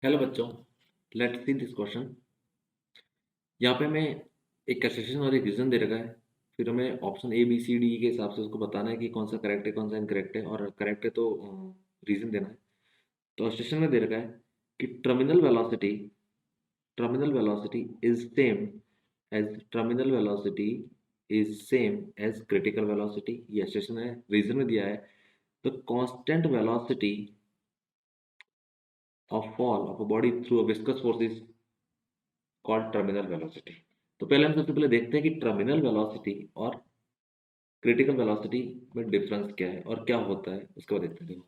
Hello बच्चों, let's see this question. यहाँ पे हमें एक एसेशन और एक रीजन दे रखा है। फिर हमें option A B C D के हिसाब से उसको बताना है कि कौन सा करेक्ट है, कौन सा इनकरेक्ट है, और करेक्ट है तो रीजन देना है। तो एसेशन में दे रखा है कि terminal velocity is same as critical velocity. ये एसेशन है। रीजन में दिया है the constant velocity of fall of a body through a viscous force is called terminal velocity। तो पहले हम सबसे पहले देखते हैं कि टर्मिनल वेलोसिटी और क्रिटिकल वेलोसिटी में डिफरेंस क्या है और क्या होता है, उसके बाद देखते हैं।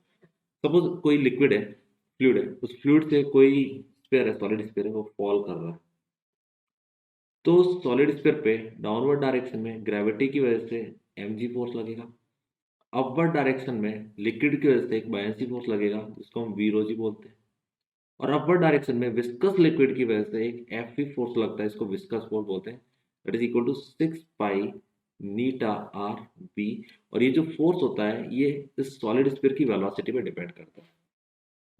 सपोज कोई लिक्विड है, फ्लूइड है, उस फ्लूइड से कोई स्फीयर है, सॉलिड स्फीयर है, वो फॉल कर रहा है। तो सॉलिड स्फीयर पे डाउनवर्ड डायरेक्शन में ग्रेविटी की वजह से mg फोर्स लगेगा। अपवर्ड डायरेक्शन में लिक्विड की वजह से एक बायएंसी फोर्स लगेगा, जिसको हम वी रो जी बोलते हैं। और अपवर्ड डायरेक्शन में विस्कस लिक्विड की वजह से एक एफ फोर्स लगता है, इसको विस्कस फोर्स बोलते हैं। That is equal to 6 pi eta R B. और ये जो फोर्स होता है ये इस सॉलिड स्फीयर की वेलोसिटी पे डिपेंड करता है।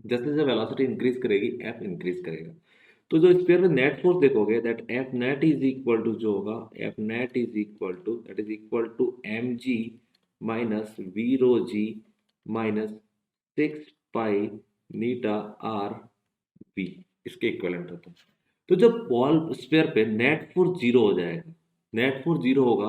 जैसे जैसे वेलोसिटी इंक्रीज करेगी एफ इंक्रीज करेगा। तो जो स्फीयर में नेट फोर्स देखोगे, that F net is equal to जो होगा, F net is equal to that is equal to M G minus V rho G minus 6 pi eta R B, इसके equivalent होता है। तो जब बॉल स्फीयर पे net force zero हो जाएगा, नेट फोर्स जीरो होगा,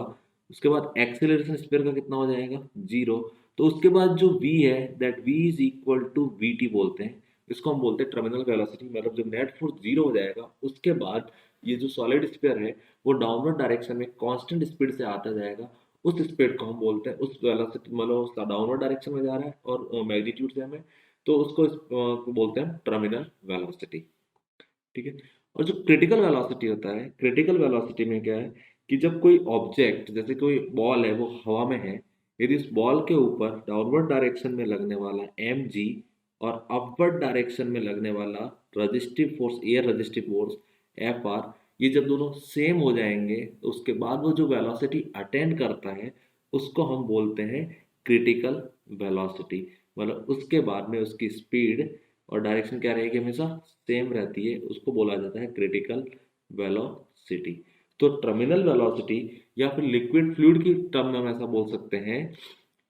उसके बाद एक्सेलरेशन स्फीयर का कितना हो जाएगा, जीरो। तो उसके बाद जो v है, that v is equal to V T बोलते हैं। इसको हम बोलते हैं टर्मिनल वेलोसिटी। मतलब जब नेट फोर्स जीरो हो जाएगा, उसके बाद ये जो सॉलिड स्फीयर है वो डाउनवर्ड डायरेक्शन में कांस्टेंट स्पीड से आता जाएगा। उस स्पीड को हम बोलते हैं, उस वेलोसिटी मतलब डाउनवर्ड डायरेक्शन में जा रहा है और मैग्नीट्यूड से हमें, तो उसको बोलते हैं टर्मिनल वेलोसिटी। ठीक है। और जो क्रिटिकल वेलोसिटी होता है, क्रिटिकल वेलोसिटी में क्या है कि जब कोई ऑब्जेक्ट, जैसे कोई बॉल है, वो हवा में है, यदि उस बॉल के ऊपर डाउनवर्ड डायरेक्शन में लगने वाला एम जी और अपवर्ड डायरेक्शन में लगने वाला resistive force, air resistive force F R, ये जब दोनों सेम हो जाएंगे, तो उसके बाद वो जो वेलोसिटी अटेंड करता है उसको हम बोलते हैं क्रिटिकल वेलोसिटी। मतलब उसके बाद में उसकी स्पीड और डायरेक्शन क्या रहेगी, हमेशा सेम रहती है, उसको बोला जाता है क्रिटिकल वेलोसिटी। तो टर्मिनल वेलोसिटी या फिर लिक्विड फ्लूइड की टर्म में हम ऐसा बोल सकते हैं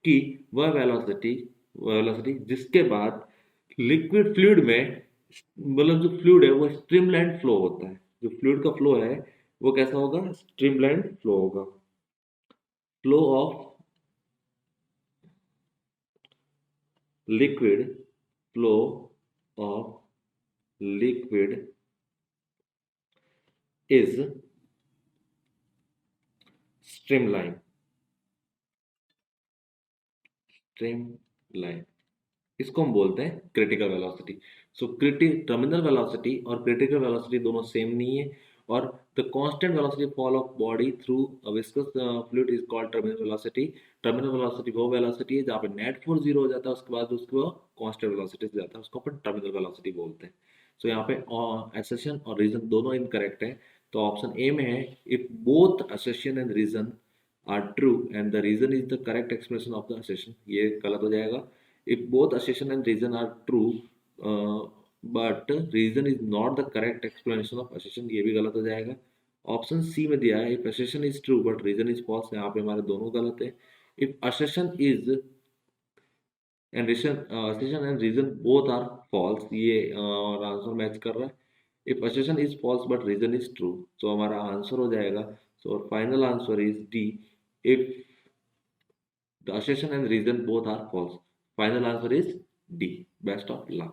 कि वह वेलोसिटी वेलोसिटी जिसके बाद लिक्विड फ्लूइड में, मतलब जो फ्लूइड है वो स्ट्रीमलाइन फ्लो होता है। जो फ्लूइड का फ्लो है वो कैसा होगा, स्ट्रीमलाइन फ्लो होगा। Flow of liquid, flow of liquid is streamline, streamline, इसको हम बोलते हैं critical velocity. So terminal velocity और क्रिटिकल वेलोसिटी दोनों सेम नहीं है। और the constant velocity fall of body through a viscous fluid is called terminal velocity. Terminal velocity वो वेलोसिटी है जहाँ पे नेट फोर्स जीरो हो जाता है, उसके बाद उसको कांस्टेंट वेलोसिटी से जाता है, उसको अपन टर्मिनल वेलोसिटी बोलते हैं। सो यहाँ पे assertion और रीजन दोनों इनकरेक्ट है। तो ऑप्शन ए में है, if both assertion and reason are true and the reason is the correct explanation of the assertion, ये गलत हो जाएगा। if both assertion and reason are true but reason is not the correct explanation of assertion, ये भी गलत हो जाएगा। Option C में दिया है, if assertion is true but reason is false, यहाँ पे हमारे दोनों गलत है। if assertion is and assertion and reason both are false, ये और आंसर मैच कर रहा है। if assertion is false but reason is true, तो हमारा आंसर हो जाएगा, so final answer is D, if the assertion and reason both are false, final answer is D। Best of luck।